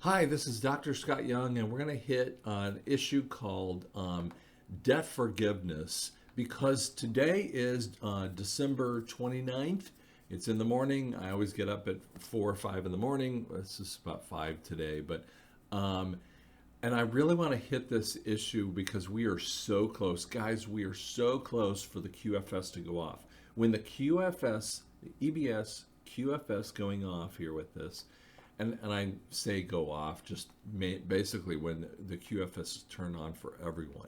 Hi, this is Dr. Scott Young, and we're going to hit an issue called debt forgiveness because today is December 29th. It's in the morning. I always get up at 4 or 5 in the morning. It's just about 5 today, and I really want to hit this issue because we are so close. Guys, we are so close for the QFS to go off. When the QFS, the EBS QFS going off here with this, and I say go off, just basically when the QFS is turned on for everyone,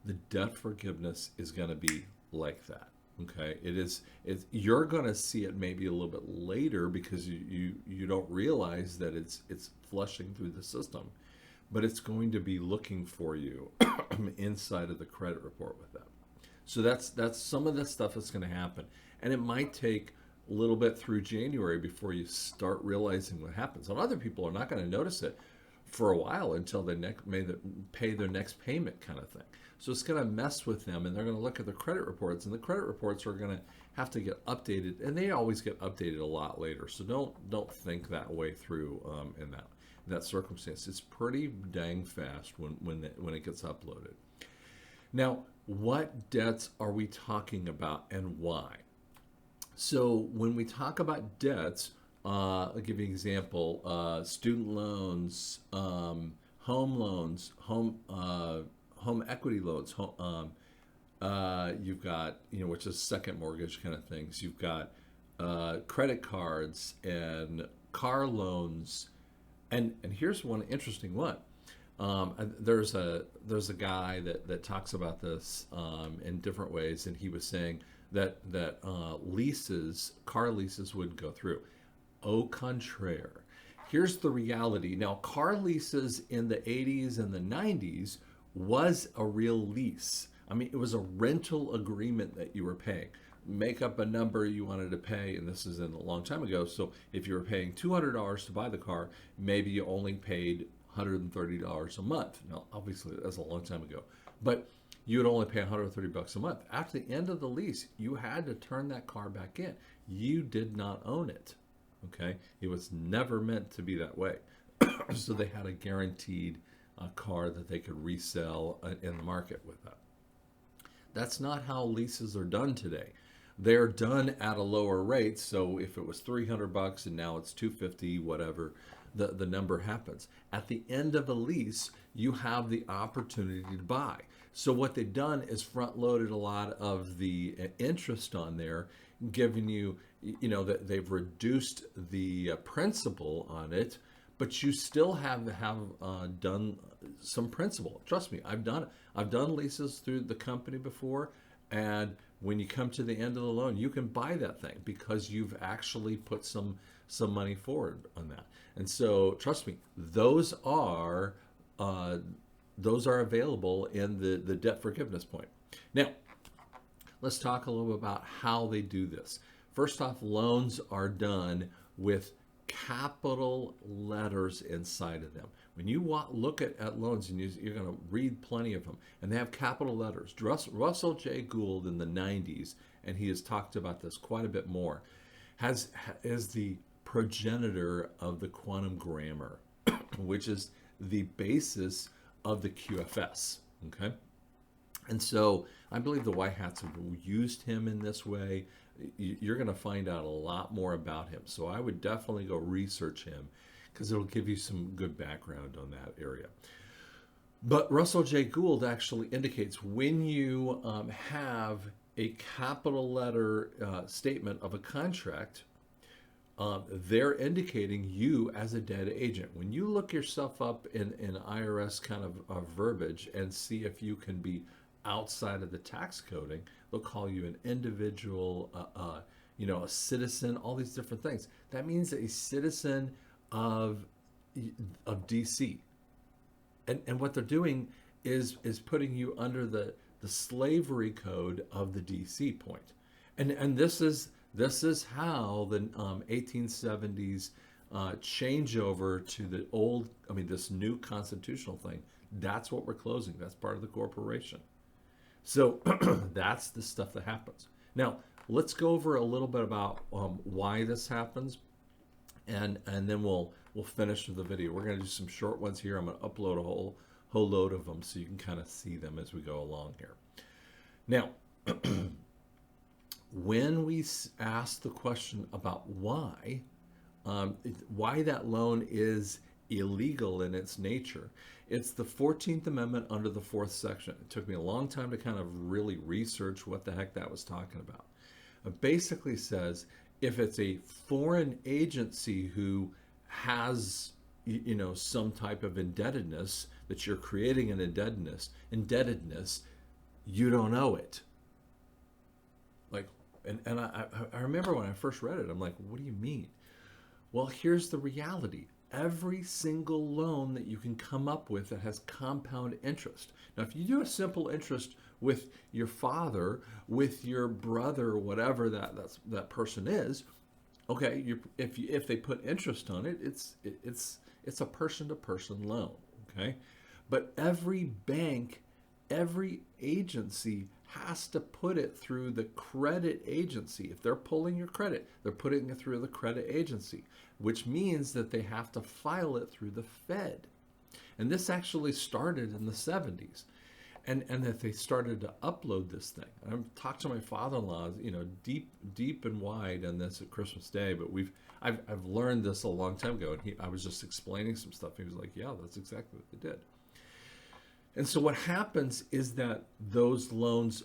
the debt forgiveness is going to be like that. Okay, you're going to see it maybe a little bit later because you don't realize that it's flushing through the system, but it's going to be looking for you inside of the credit report with that. So that's some of the stuff that's going to happen, and it might take a little bit through January before you start realizing what happens. And other people are not going to notice it for a while until they pay their next payment kind of thing. So it's going to mess with them, and they're going to look at the credit reports, and the credit reports are going to have to get updated, and they always get updated a lot later. So don't think that way through in that circumstance. It's pretty dang fast when it gets uploaded. Now, what debts are we talking about and why? So when we talk about debts, I'll give you an example: student loans, home loans, home equity loans. You've got which is second mortgage kind of things. You've got credit cards and car loans, and here's one interesting one. There's a guy that talks about this in different ways, and he was saying that car leases wouldn't go through. Au contraire. Here's the reality. Now, car leases in the 80s and the 90s was a real lease. I mean, it was a rental agreement that you were paying. Make up a number you wanted to pay, and this is in a long time ago. So if you were paying $200 to buy the car, maybe you only paid $130 a month. Now, obviously, that's a long time ago, but you would only pay $130 a month. After the end of the lease, you had to turn that car back in. You did not own it. Okay, it was never meant to be that way. So they had a guaranteed car that they could resell in the market with that. That's not how leases are done today. They're done at a lower rate. So if it was $300 and now it's $250, whatever, the number happens. At the end of a lease, you have the opportunity to buy. So what they've done is front loaded a lot of the interest on there, giving you, that they've reduced the principal on it, but you still have done some principal. Trust me, I've done it. I've done leases through the company before, and when you come to the end of the loan, you can buy that thing because you've actually put some money forward on that. And so, trust me, those are available in the debt forgiveness point. Now, let's talk a little bit about how they do this. First off, loans are done with capital letters inside of them. When you look at loans, and you're going to read plenty of them, and they have capital letters. Russell J. Gould in the 90s, and he has talked about this quite a bit more, is the progenitor of the quantum grammar, which is the basis of the QFS. Okay, and so I believe the White Hats have used him in this way. You're going to find out a lot more about him. So I would definitely go research him because it'll give you some good background on that area. But Russell J. Gould actually indicates when you have a capital letter statement of a contract, they're indicating you as a debt agent. When you look yourself up in IRS kind of verbiage and see if you can be outside of the tax coding, they'll call you an individual, a citizen, all these different things. That means a citizen of DC. And what they're doing is putting you under the slavery code of the DC point. And this is how the 1870s changeover to this new constitutional thing. That's what we're closing. That's part of the corporation. So that's the stuff that happens. Now, let's go over a little bit about why this happens, and then we'll we'll finish with the video. We're going to do some short ones here. I'm going to upload a whole load of them so you can kind of see them as we go along here. Now, when we ask the question about why that loan is illegal in its nature, it's the 14th Amendment under the 4th section. It took me a long time to kind of really research what the heck that was talking about. It basically says if it's a foreign agency who has, you know, some type of indebtedness, that you're creating an indebtedness, you don't owe it. Like, and I remember when I first read it, I'm like, what do you mean? Well, here's the reality. Every single loan that you can come up with that has compound interest. Now, if you do a simple interest with your father, with your brother, whatever that person is, okay, if they put interest on it, it's a person-to-person loan, okay? But every bank, every agency has to put it through the credit agency. If they're pulling your credit, they're putting it through the credit agency, which means that they have to file it through the Fed. And this actually started in the 70s. And that they started to upload this thing. I've talked to my father-in-law, you know, deep and wide on this at Christmas Day, but I've learned this a long time ago, and I was just explaining some stuff. He was like, yeah, that's exactly what they did. And so what happens is that those loans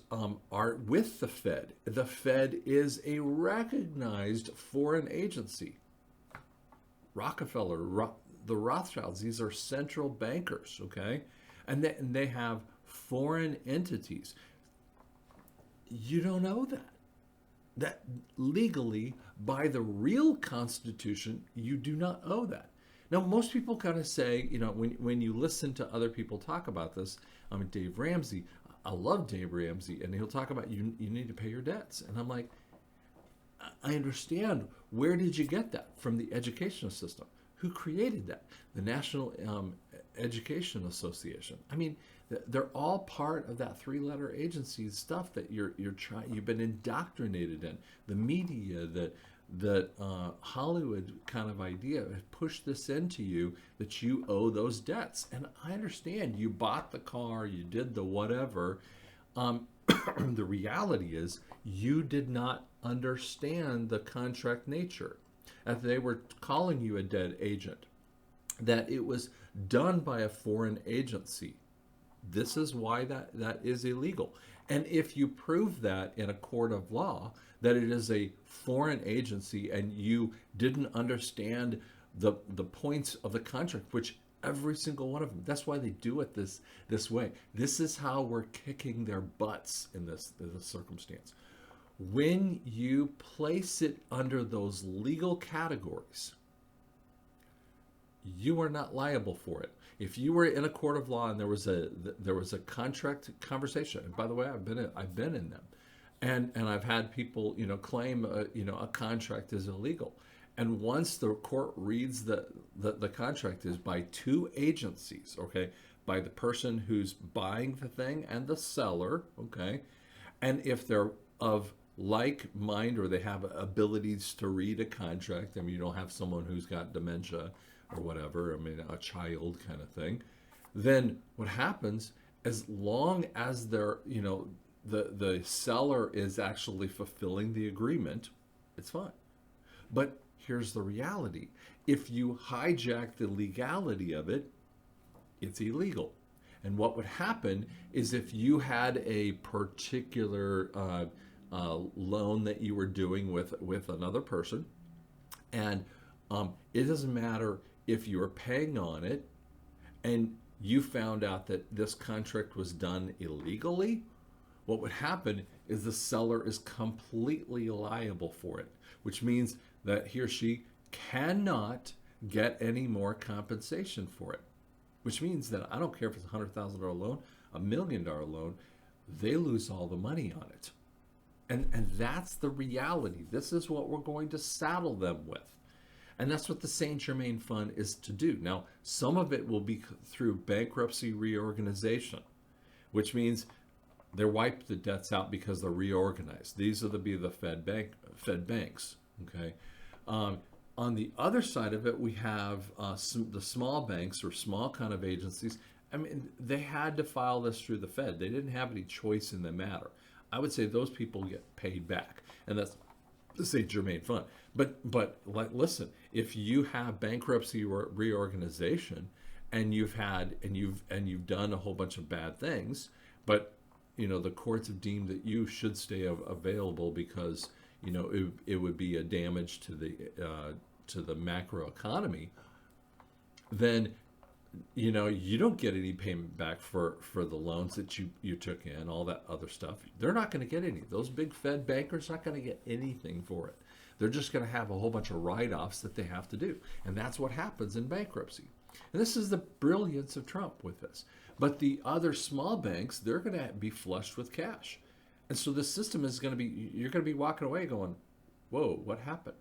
are with the Fed. The Fed is a recognized foreign agency. Rockefeller, the Rothschilds, these are central bankers, okay? And they have foreign entities. You don't know that. That legally, by the real Constitution, you do not owe that. Now, most people kind of say, you know, when you listen to other people talk about this, I mean, Dave Ramsey, I love Dave Ramsey, and he'll talk about you need to pay your debts. And I'm like, I understand. Where did you get that? From the educational system. Who created that? The National Education Association. I mean, they're all part of that three-letter agency stuff that you've been indoctrinated in. The media, that Hollywood kind of idea pushed this into you that you owe those debts. And I understand you bought the car, you did the whatever. The reality is you did not understand the contract nature. If they were calling you a debt agent, that it was done by a foreign agency. This is why that is illegal. And if you prove that in a court of law, that it is a foreign agency and you didn't understand the points of the contract, which every single one of them, that's why they do it this way. This is how we're kicking their butts in this circumstance. When you place it under those legal categories, you are not liable for it. If you were in a court of law and there was a contract conversation, and by the way, I've been in them, and I've had people, you know, claim a contract is illegal, and once the court reads the contract is by two agencies, okay, by the person who's buying the thing and the seller, okay, and if they're of like mind or they have abilities to read a contract, I mean, you don't have someone who's got dementia or whatever, I mean, a child kind of thing, then what happens, as long as they're, you know, the seller is actually fulfilling the agreement, it's fine. But here's the reality. If you hijack the legality of it, it's illegal. And what would happen is if you had a particular loan that you were doing with another person, and it doesn't matter if you were paying on it and you found out that this contract was done illegally, what would happen is the seller is completely liable for it, which means that he or she cannot get any more compensation for it, which means that I don't care if it's a $100,000 loan, $1 million loan, they lose all the money on it. And that's the reality. This is what we're going to saddle them with. And that's what the Saint Germain Fund is to do. Now, some of it will be through bankruptcy reorganization, which means they wipe the debts out because they're reorganized. These are the Fed banks, okay? On the other side of it, we have the small banks or small kind of agencies. I mean, they had to file this through the Fed. They didn't have any choice in the matter. I would say those people get paid back, and this ain't germane fun. But like, listen, if you have bankruptcy or reorganization, and you've done a whole bunch of bad things, but the courts have deemed that you should stay available because it would be a damage to the macro economy, then you don't get any payment back for the loans that you took in, all that other stuff. They're not going to get any. Those big Fed bankers not going to get anything for it. They're just going to have a whole bunch of write-offs that they have to do. And that's what happens in bankruptcy. And this is the brilliance of Trump with this. But the other small banks, they're going to be flushed with cash. And so the system is going to be, you're going to be walking away going, whoa, what happened?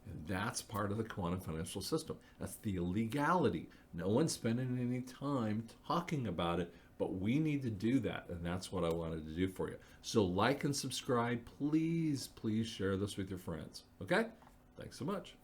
And that's part of the quantum financial system. That's the legality. No one's spending any time talking about it, but we need to do that. And that's what I wanted to do for you. So like and subscribe. Please, please share this with your friends. Okay? Thanks so much.